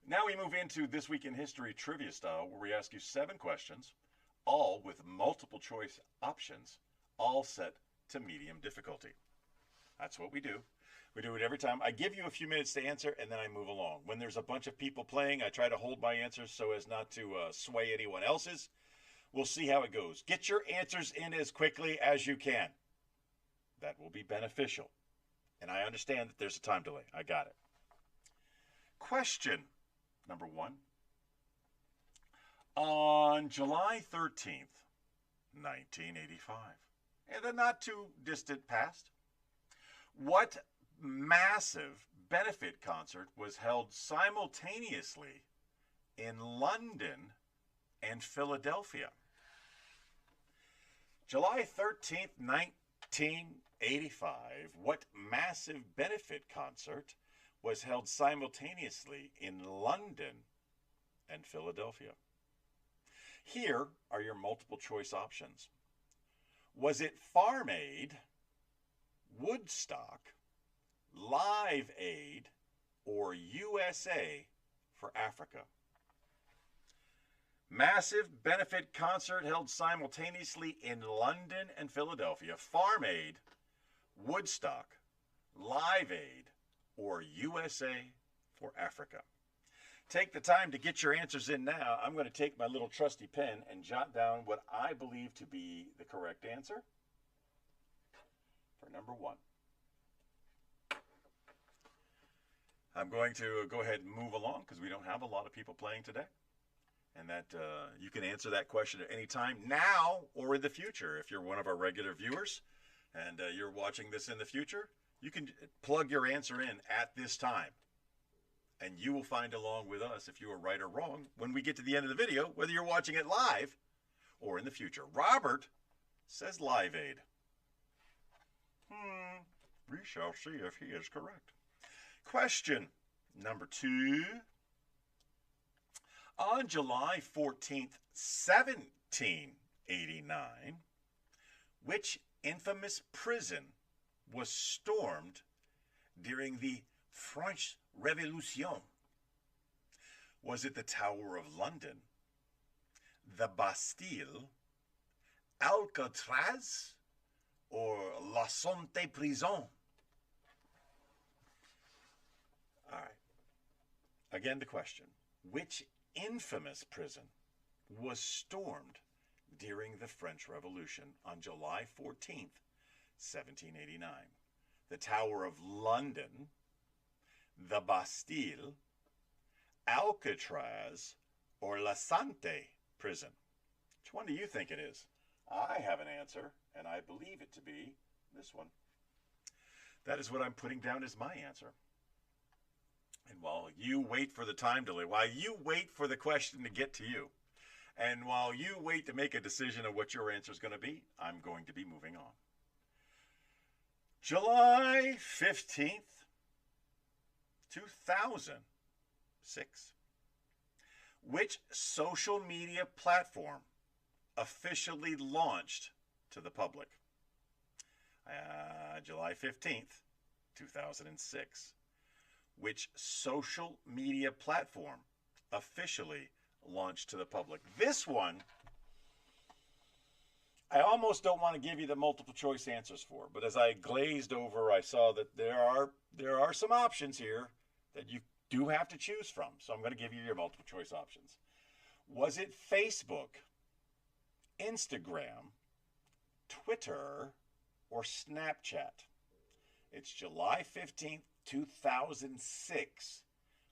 Now we move into This Week in History trivia style, where we ask you 7 questions, all with multiple choice options, all set to medium difficulty. That's what we do. We do it every time. I give you a few minutes to answer, and then I move along. When there's a bunch of people playing, I try to hold my answers so as not to sway anyone else's. We'll see how it goes. Get your answers in as quickly as you can. That will be beneficial. And I understand that there's a time delay. I got it. Question number 1. On July 13th, 1985, in the not too distant past, what massive benefit concert was held simultaneously in London and Philadelphia? July 13th, 1985, what massive benefit concert was held simultaneously in London and Philadelphia? Here are your multiple choice options. Was it Farm Aid, Woodstock, Live Aid, or USA for Africa? Massive benefit concert held simultaneously in London and Philadelphia. Farm Aid, Woodstock, Live Aid, or USA for Africa. Take the time to get your answers in now. I'm going to take my little trusty pen and jot down what I believe to be the correct answer for number 1. I'm going to go ahead and move along because we don't have a lot of people playing today. And that you can answer that question at any time, now or in the future. If you're one of our regular viewers and you're watching this in the future, you can plug your answer in at this time. And you will find along with us if you are right or wrong when we get to the end of the video, whether you're watching it live or in the future. Robert says Live Aid. We shall see if he is correct. Question number 2. On July 14th, 1789, which infamous prison was stormed during the French Revolution? Was it the Tower of London, the Bastille, Alcatraz, or La Santé Prison? All right. Again, the question. Which infamous prison was stormed during the French Revolution on July 14th, 1789? The Tower of London, the Bastille, Alcatraz, or La Santé prison? Which one do you think it is? I have an answer, and I believe it to be this one. That is what I'm putting down as my answer. And while you wait for the time delay, while you wait for the question to get to you, and while you wait to make a decision of what your answer is going to be, I'm going to be moving on. July 15th, 2006. Which social media platform officially launched to the public? July 15th, 2006. Which social media platform officially launched to the public? This one, I almost don't want to give you the multiple choice answers for, but as I glazed over, I saw that there are some options here that you do have to choose from. So I'm going to give you your multiple choice options. Was it Facebook, Instagram, Twitter, or Snapchat? It's July 15th, 2006.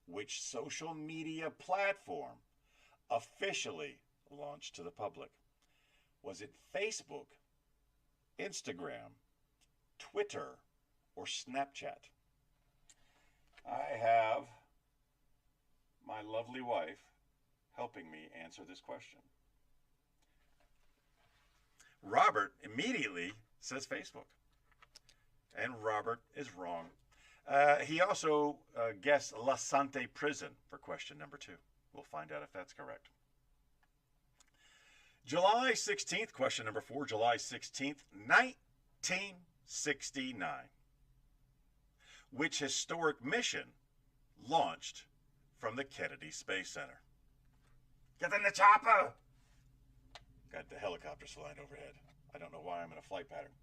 Which social media platform officially launched to the public? Was it Facebook, Instagram, Twitter, or Snapchat? I have my lovely wife helping me answer this question. Robert immediately says Facebook. And Robert is wrong. He also guessed La Santé prison for question number 2. We'll find out if that's correct. July 16th, question number 4, July 16th, 1969. Which historic mission launched from the Kennedy Space Center? Get in the chopper! Got the helicopters flying overhead. I don't know why I'm in a flight pattern.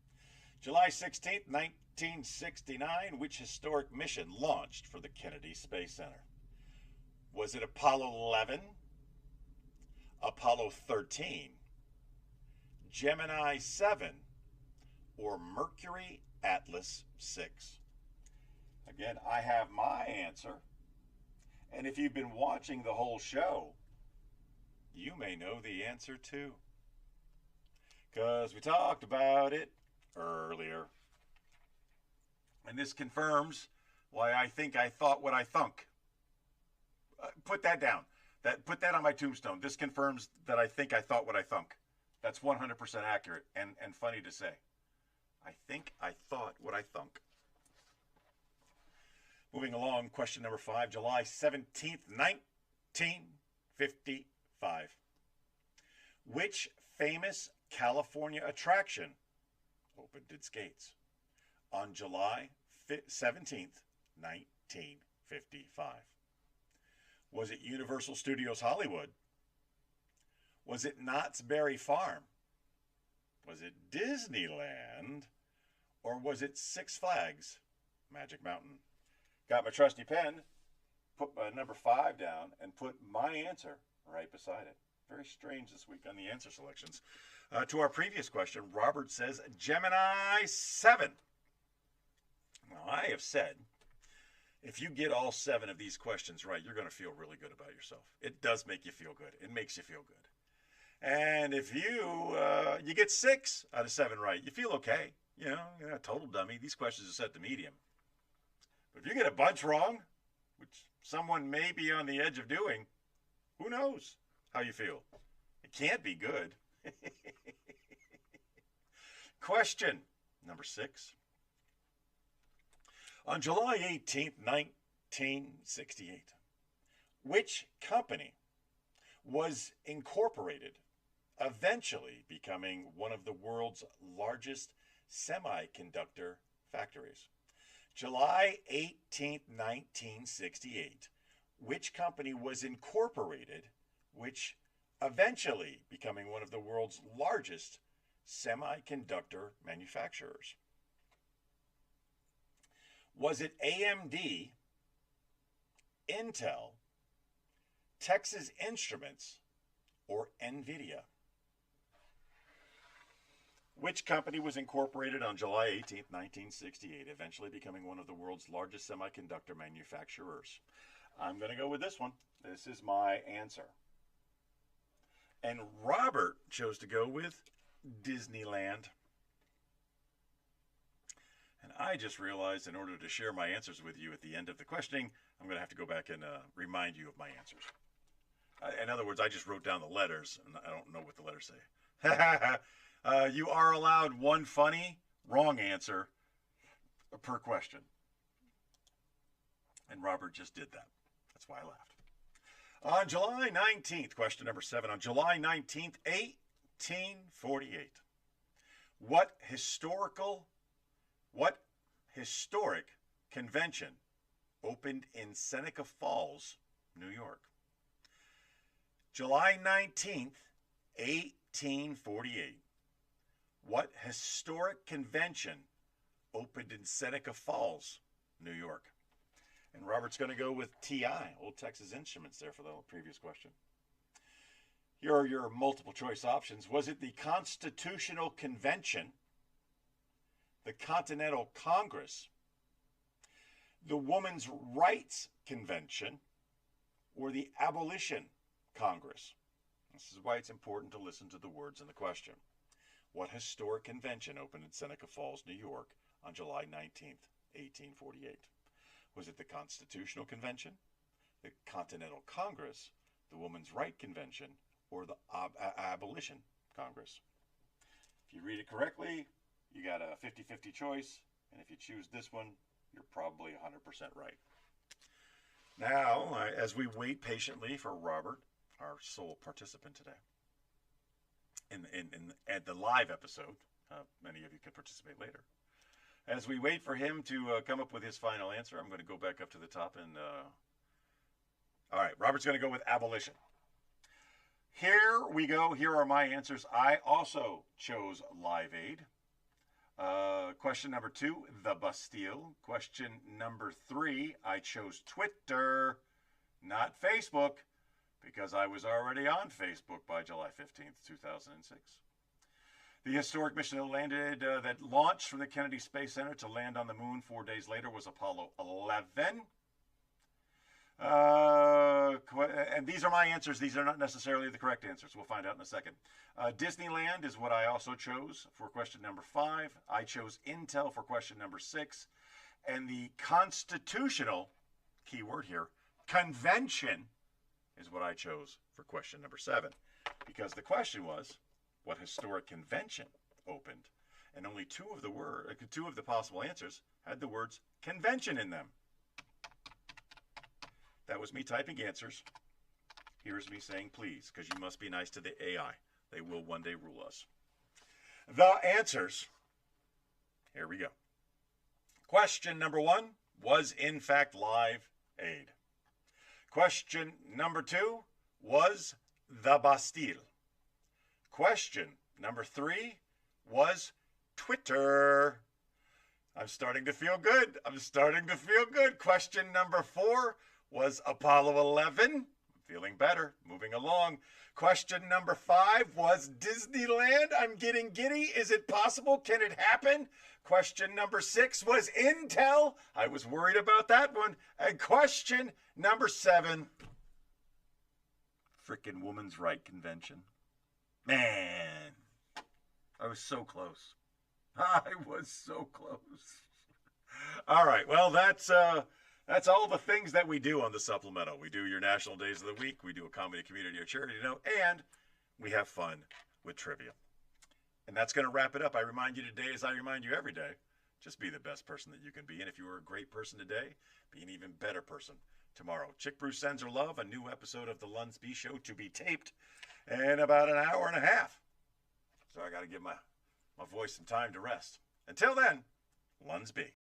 July 16th, 1969, which historic mission launched for the Kennedy Space Center? Was it Apollo 11, Apollo 13, Gemini 7, or Mercury Atlas 6? Again, I have my answer. And if you've been watching the whole show, you may know the answer too. Because we talked about it earlier. And this confirms why I think I thought what I thunk. Put that down. Put that on my tombstone. This confirms that I think I thought what I thunk. That's 100% accurate and funny to say. I think I thought what I thunk. Moving along, question number 5, July 17th, 1955. Which famous California attraction opened its gates on July 17th, 1955? Was it Universal Studios Hollywood? Was it Knott's Berry Farm? Was it Disneyland? Or was it Six Flags Magic Mountain? Got my trusty pen, put my number 5 down, and put my answer right beside it. Very strange this week on the answer selections. To our previous question, Robert says Gemini 7. Now, I have said, if you get all 7 of these questions right, you're going to feel really good about yourself. It does make you feel good. It makes you feel good. And if you get 6 out of 7 right, you feel okay. You're not a total dummy. These questions are set to medium. But if you get a bunch wrong, which someone may be on the edge of doing, who knows how you feel? It can't be good. Question number 6. On July 18th, 1968, which company was incorporated, eventually becoming one of the world's largest semiconductor factories? July 18th, 1968, which company was incorporated, which eventually becoming one of the world's largest semiconductor manufacturers? Was it AMD, Intel, Texas Instruments, or NVIDIA? Which company was incorporated on July 18, 1968, eventually becoming one of the world's largest semiconductor manufacturers? I'm going to go with this one. This is my answer. And Robert chose to go with Disneyland. And I just realized in order to share my answers with you at the end of the questioning, I'm going to have to go back and remind you of my answers. In other words, I just wrote down the letters, and I don't know what the letters say. You are allowed one funny, wrong answer per question. And Robert just did that. That's why I laughed. On July 19th, question number 7, on July 19th, 1848, what historic convention opened in Seneca Falls, New York? July 19th, 1848. What historic convention opened in Seneca Falls, New York? And Robert's going to go with TI, Old Texas Instruments, there for the previous question. Here are your multiple choice options. Was it the Constitutional Convention, the Continental Congress, the Women's Rights Convention, or the Abolition Congress? This is why it's important to listen to the words in the question. What historic convention opened in Seneca Falls, New York on July 19th, 1848? Was it the Constitutional Convention, the Continental Congress, the Women's Rights Convention, or the Abolition Congress? If you read it correctly, you got a 50-50 choice, and if you choose this one, you're probably 100% right. Now, as we wait patiently for Robert, our sole participant today, at the live episode, many of you can participate later. As we wait for him to come up with his final answer, I'm going to go back up to the top and All right, Robert's going to go with abolition. Here we go. Here are my answers. I also chose Live Aid. Question number 2, the Bastille. Question number 3, I chose Twitter, not Facebook, because I was already on Facebook by July 15th, 2006. The historic mission that launched from the Kennedy Space Center to land on the moon 4 days later was Apollo 11. And these are my answers. These are not necessarily the correct answers. We'll find out in a second. Disneyland is what I also chose for question number 5. I chose Intel for question number 6. And the constitutional, key word here, convention is what I chose for question number 7. Because the question was, what historic convention opened? And only two of the possible answers had the words convention in them. That was me typing answers. Here's me saying please, because you must be nice to the AI. They will one day rule us. The answers. Here we go. Question number 1 was in fact Live Aid. Question number 2 was the Bastille. Question number 3 was Twitter. I'm starting to feel good. Question number 4 was Apollo 11. I'm feeling better. Moving along. Question number 5 was Disneyland. I'm getting giddy. Is it possible? Can it happen? Question number 6 was Intel. I was worried about that one. And question number 7, frickin' Women's Right Convention. Man, I was so close. All right, well, that's all the things that we do on the supplemental. We do your National Days of the Week, we do a comedy, community, or charity note, and we have fun with trivia. And that's going to wrap it up. I remind you today, as I remind you every day, just be the best person that you can be. And if you were a great person today, be an even better person tomorrow. Chick Bruce sends her love. A new episode of the Lunsby Show to be taped in about an hour and a half. So I got to give my voice some time to rest. Until then, Lunsby.